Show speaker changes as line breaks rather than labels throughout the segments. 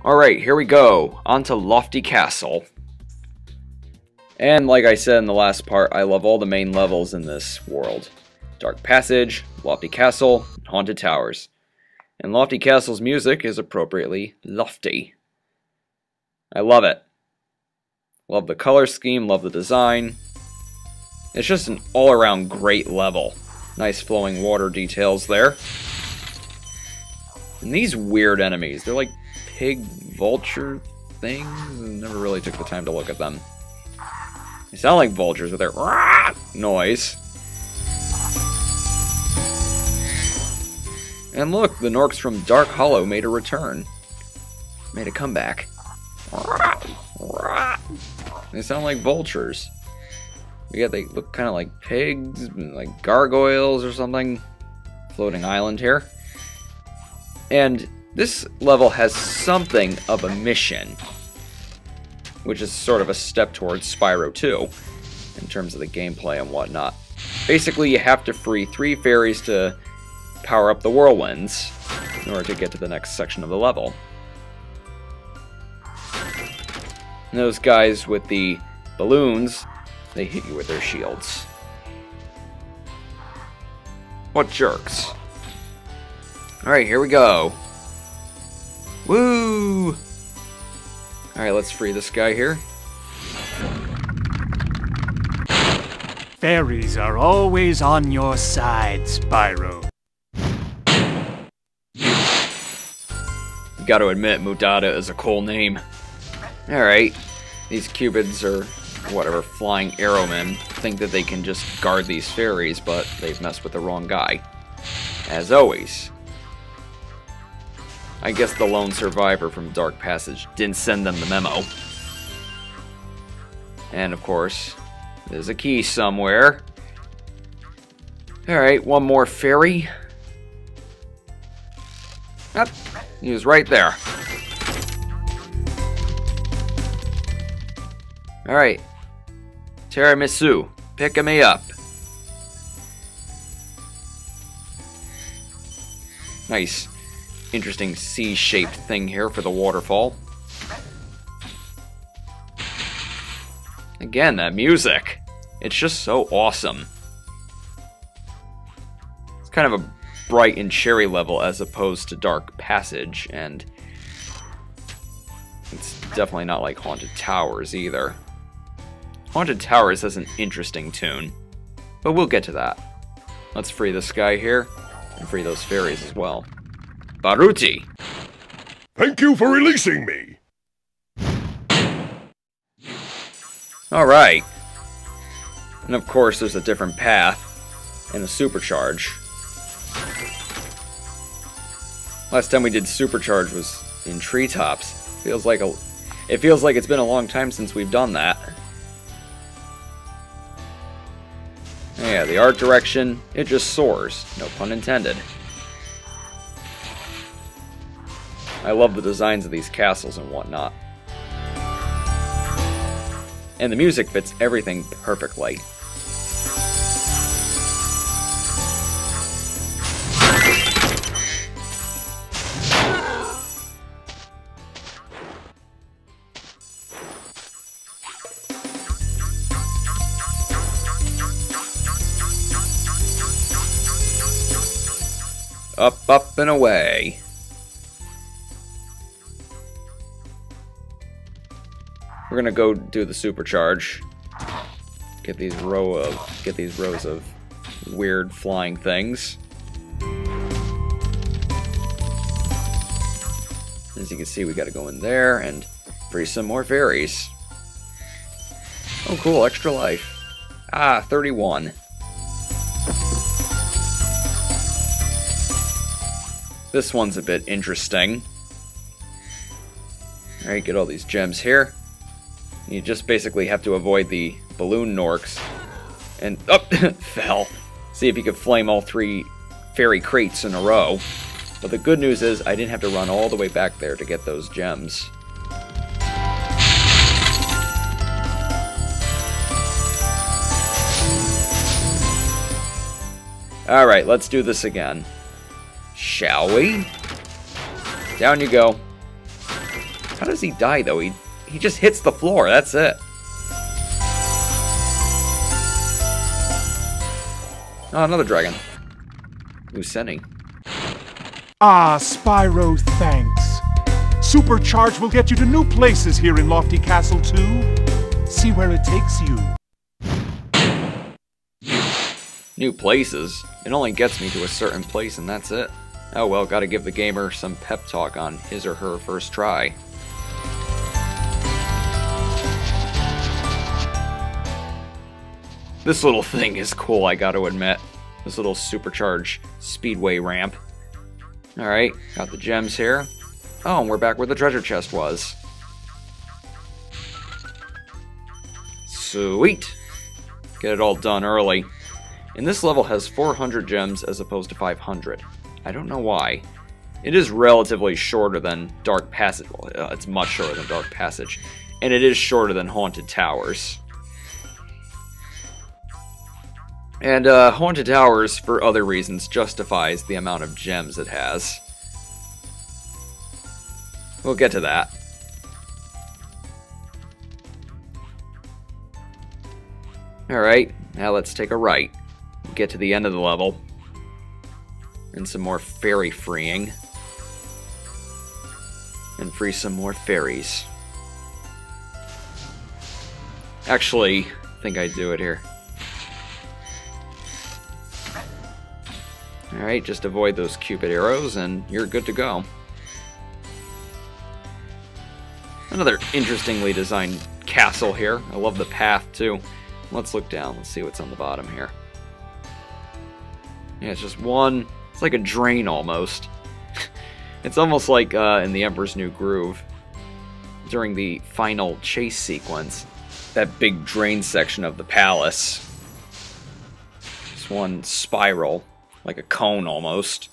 Alright, here we go. On to Lofty Castle. And like I said in the last part, I love all the main levels in this world. Dark Passage, Lofty Castle, and Haunted Towers. And Lofty Castle's music is appropriately lofty. I love it. Love the color scheme, love the design. It's just an all-around great level. Nice flowing water details there. And these weird enemies, they're like pig vulture things. I never really took the time to look at them. They sound like vultures with their noise. And look, the Norks from Dark Hollow made a return. Made a comeback. They sound like vultures. Yeah, they look kind of like pigs, like gargoyles or something. Floating island here. And this level has something of a mission, which is sort of a step towards Spyro 2, in terms of the gameplay and whatnot. Basically, you have to free 3 fairies to power up the whirlwinds in order to get to the next section of the level. And those guys with the balloons, they hit you with their shields. What jerks. Alright, here we go. Woo! Alright, let's free this guy here.
Fairies are always on your side, Spyro.
You gotta admit, Mudada is a cool name. Alright, these cupids or whatever flying arrowmen think that they can just guard these fairies, but they've messed with the wrong guy. As always. I guess the lone survivor from Dark Passage didn't send them the memo. And of course, there's a key somewhere. Alright, one more fairy. Yep, he was right there. Alright. Tiramisu, picking me up. Nice, interesting C-shaped thing here for the waterfall. Again, that music. It's just so awesome. It's kind of a bright and cheery level as opposed to Dark Passage, and it's definitely not like Haunted Towers either. Haunted Towers has an interesting tune, but we'll get to that. Let's free this guy here, and free those fairies as well. Baruti!
Thank you for releasing me!
Alright. And of course there's a different path, and a supercharge. Last time we did supercharge was in treetops. It feels like it's been a long time since we've done that. Yeah, the art direction, it just soars. No pun intended. I love the designs of these castles and whatnot. And the music fits everything perfectly. Up, up, and away. We're gonna go do the supercharge. Get these rows of weird flying things. As you can see, we gotta go in there and free some more fairies. Oh, cool, extra life. Ah, 31. This one's a bit interesting. Alright, get all these gems here. You just basically have to avoid the balloon Norks. And, oh, fell. See if you could flame all 3 fairy crates in a row. But the good news is I didn't have to run all the way back there to get those gems. Alright, let's do this again. Shall we? Down you go. How does he die, though? He just hits the floor, that's it. Oh, another dragon. Luceni.
Ah, Spyro, thanks. Supercharge will get you to new places here in Lofty Castle 2. See where it takes you.
New places? It only gets me to a certain place and that's it. Oh well, gotta give the gamer some pep talk on his or her first try. This little thing is cool, I gotta admit. This little supercharged speedway ramp. Alright, got the gems here. Oh, and we're back where the treasure chest was. Sweet! Get it all done early. And this level has 400 gems as opposed to 500. I don't know why. It is relatively shorter than Dark Passage. Well, it's much shorter than Dark Passage. And it is shorter than Haunted Towers. And Haunted Towers, for other reasons, justifies the amount of gems it has. We'll get to that. Alright, now let's take a right. Get to the end of the level. And some more fairy freeing. And free some more fairies. Actually, I think I do it here. Alright, just avoid those Cupid arrows and you're good to go. Another interestingly designed castle here. I love the path too. Let's look down. Let's see what's on the bottom here. Yeah, it's just one... It's like a drain almost. It's almost like in The Emperor's New Groove. During the final chase sequence. That big drain section of the palace. Just one spiral. Like a cone almost.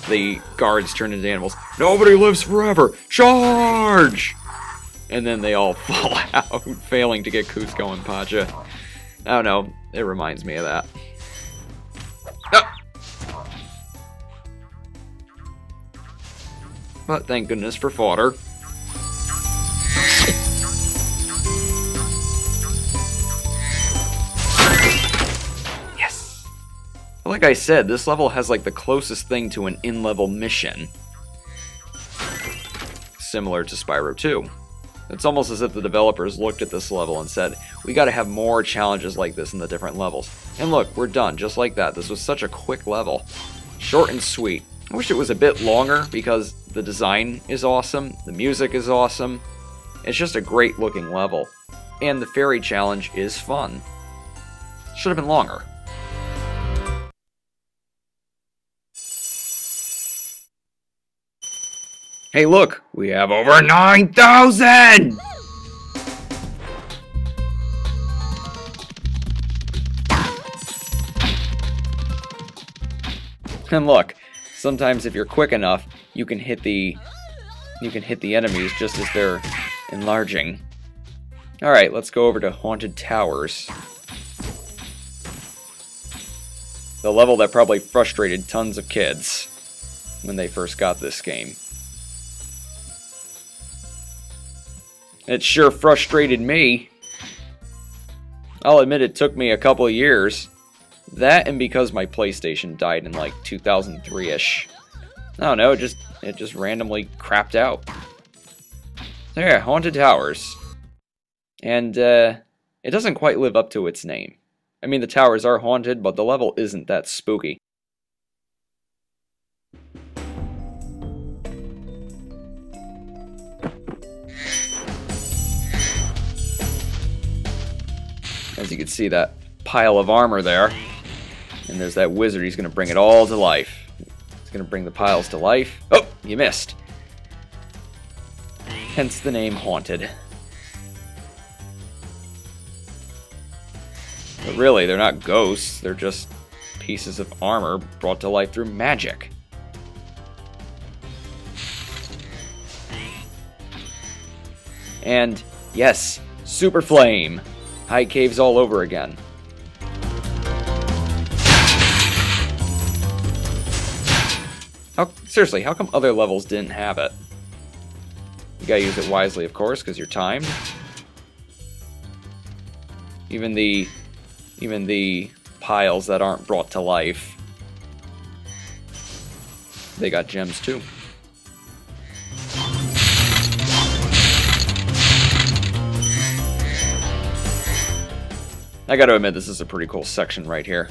The guards turn into animals. Nobody lives forever! Charge! And then they all fall out, failing to get Cusco and Pacha. I don't know, it reminds me of that. Ah! But thank goodness for fodder. Yes! Like I said, this level has like the closest thing to an in-level mission. Similar to Spyro 2. It's almost as if the developers looked at this level and said, we gotta have more challenges like this in the different levels. And look, we're done, just like that. This was such a quick level. Short and sweet. I wish it was a bit longer because the design is awesome, the music is awesome. It's just a great looking level. And the fairy challenge is fun. Should have been longer. Hey look, we have over 9,000! And look, sometimes if you're quick enough, you can hit the enemies just as they're enlarging. Alright, let's go over to Haunted Towers. The level that probably frustrated tons of kids when they first got this game. It sure frustrated me. I'll admit it took me a couple of years. That and because my PlayStation died in like 2003-ish. I don't know, it just randomly crapped out. So yeah, Haunted Towers. And it doesn't quite live up to its name. I mean, the towers are haunted, but the level isn't that spooky. As you can see, that pile of armor there. And there's that wizard, he's going to bring it all to life. He's going to bring the piles to life. Oh, you missed. Hence the name Haunted. But really, they're not ghosts, they're just pieces of armor brought to life through magic. And, yes, Super Flame! High caves all over again. Seriously, how come other levels didn't have it? You gotta use it wisely, of course, because you're timed. Even the piles that aren't brought to life, they got gems too. I gotta admit, this is a pretty cool section right here.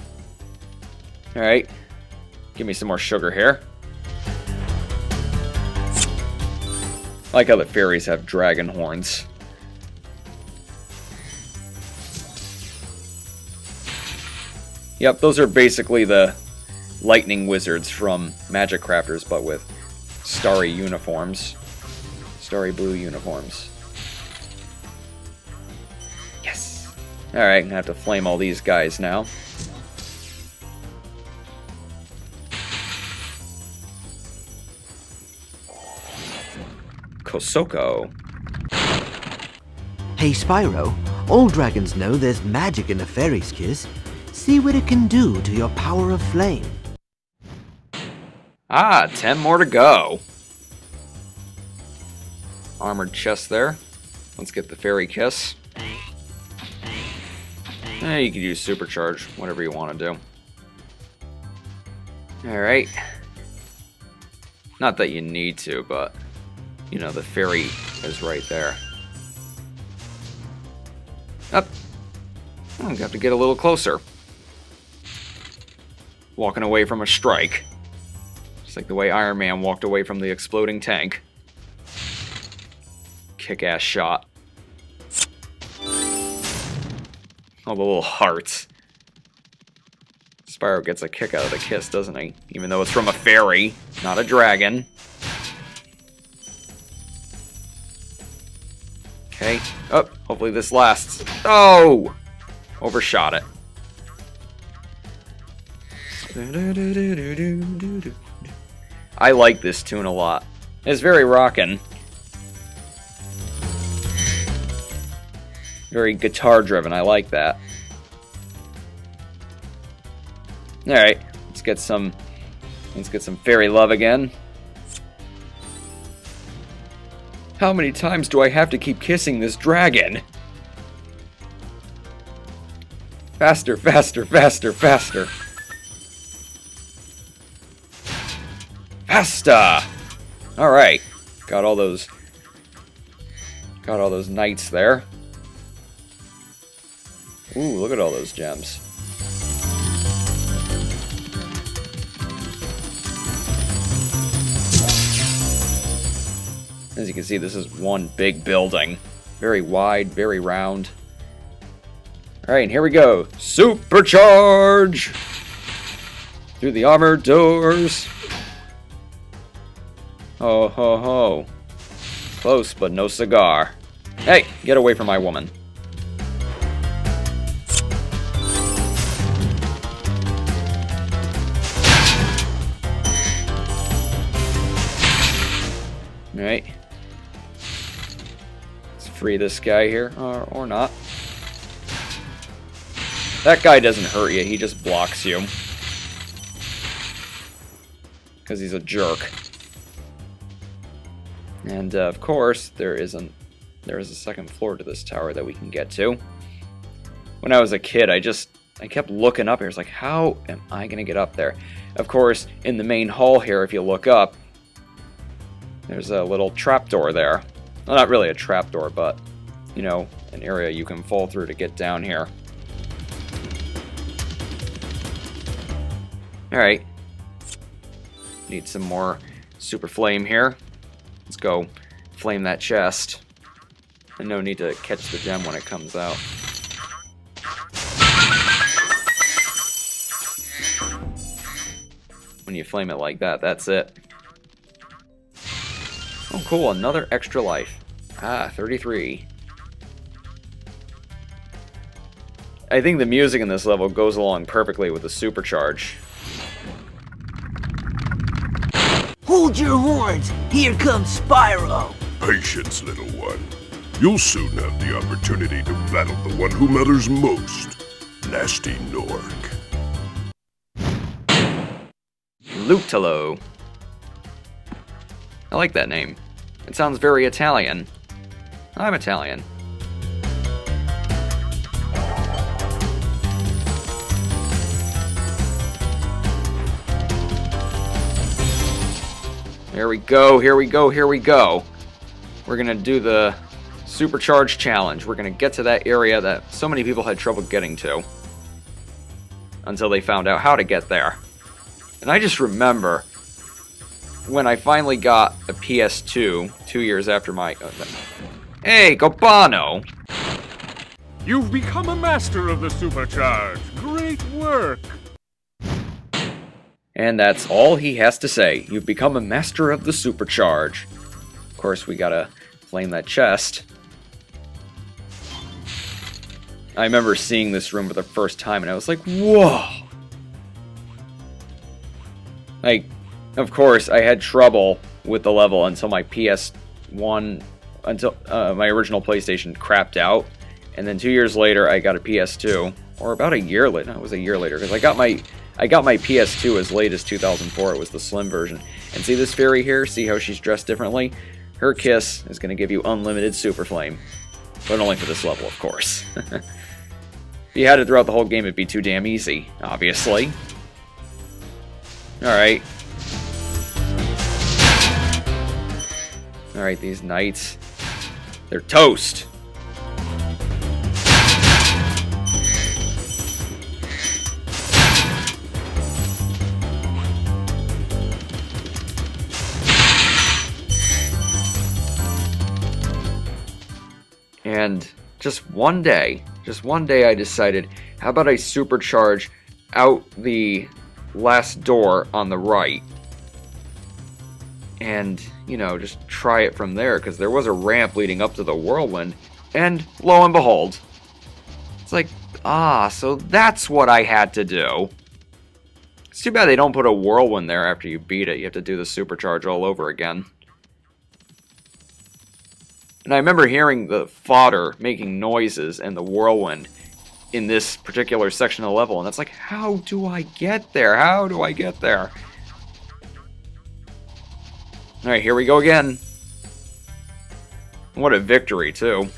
Alright, give me some more sugar here. I like how the fairies have dragon horns. Yep, those are basically the lightning wizards from Magic Crafters, but with starry uniforms. Starry blue uniforms. Yes! Alright, I'm gonna have to flame all these guys now. Kosoko.
Hey Spyro, all dragons know there's magic in a fairy's kiss. See what it can do to your power of flame.
Ah, 10 more to go. Armored chest there. Let's get the fairy kiss. You can use supercharge, whatever you want to do. Alright. Not that you need to, but, you know, the fairy is right there. Up. I'm gonna have to get a little closer. Walking away from a strike. Just like the way Iron Man walked away from the exploding tank. Kick-ass shot. All the little hearts. Spyro gets a kick out of the kiss, doesn't he? Even though it's from a fairy, not a dragon. Okay. Oh, hopefully this lasts. Oh! Overshot it. I like this tune a lot. It's very rockin'. Very guitar driven, I like that. Alright, let's get some fairy love again. How many times do I have to keep kissing this dragon? Faster, faster, faster, faster. Faster! Alright. Got all those knights there. Ooh, look at all those gems. As you can see, this is one big building. Very wide, very round. Alright, and here we go. Supercharge! Through the armored doors. Ho ho ho. Close, but no cigar. Hey, get away from my woman. Alright. Let's free this guy here, or not. That guy doesn't hurt you, he just blocks you. Because he's a jerk. And of course, there is a second floor to this tower that we can get to. When I was a kid, I kept looking up here. It's like, how am I going to get up there? Of course, in the main hall here, if you look up, there's a little trapdoor there. Well, not really a trapdoor, but, you know, an area you can fall through to get down here. Alright. Need some more super flame here. Let's go flame that chest. And no need to catch the gem when it comes out. When you flame it like that, that's it. Oh cool, another extra life. Ah, 33. I think the music in this level goes along perfectly with the supercharge.
Hold your horns! Here comes Spyro!
Patience, little one. You'll soon have the opportunity to battle the one who matters most. Nasty Nork.
Lutalo. I like that name. It sounds very Italian. I'm Italian. Here we go, here we go, here we go. We're gonna do the Supercharged Challenge. We're gonna get to that area that so many people had trouble getting to until they found out how to get there. And I just remember when I finally got a PS2, 2 years after my... Hey, Copano!
You've become a master of the Supercharge. Great work!
And that's all he has to say. You've become a master of the Supercharge. Of course, we gotta flame that chest. I remember seeing this room for the first time, and I was like, whoa! Like, of course, I had trouble with the level until my PS1, until my original PlayStation crapped out. And then 2 years later, I got a PS2. Or about a year later. No, it was a year later, because I got my PS2 as late as 2004. It was the slim version. And see this fairy here? See how she's dressed differently? Her kiss is going to give you unlimited Super Flame. But only for this level, of course. If you had it throughout the whole game, it'd be too damn easy, obviously. Alright. Alright, these knights. They're toast! And just one day I decided, how about I supercharge out the last door on the right? And, you know, just try it from there, because there was a ramp leading up to the whirlwind, and lo and behold, it's like, so that's what I had to do. It's too bad they don't put a whirlwind there after you beat it. You have to do the supercharge all over again. And I remember hearing the fodder making noises and the whirlwind in this particular section of the level, and that's like, how do I get there? How do I get there? Alright, here we go again. What a victory, too.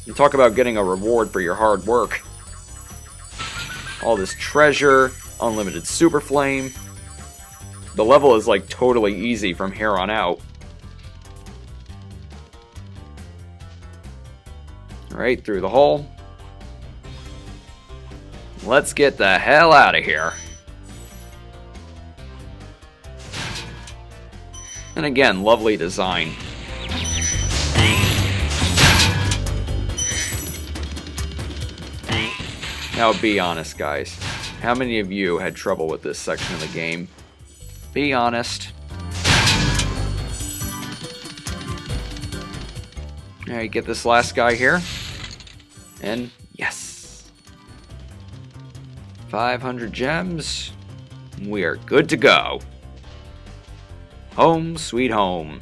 You talk about getting a reward for your hard work. All this treasure, unlimited super flame. The level is like totally easy from here on out. Right through the hole. Let's get the hell out of here. And again, lovely design. Now be honest, guys. How many of you had trouble with this section of the game? Be honest. Alright, get this last guy here. And yes. 500 gems. We are good to go. Home sweet home.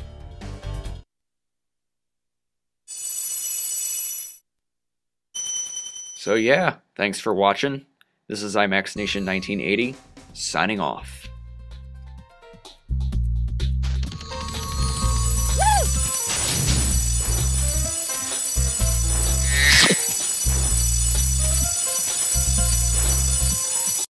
So yeah, thanks for watching. This is IMAX Nation 1980, signing off.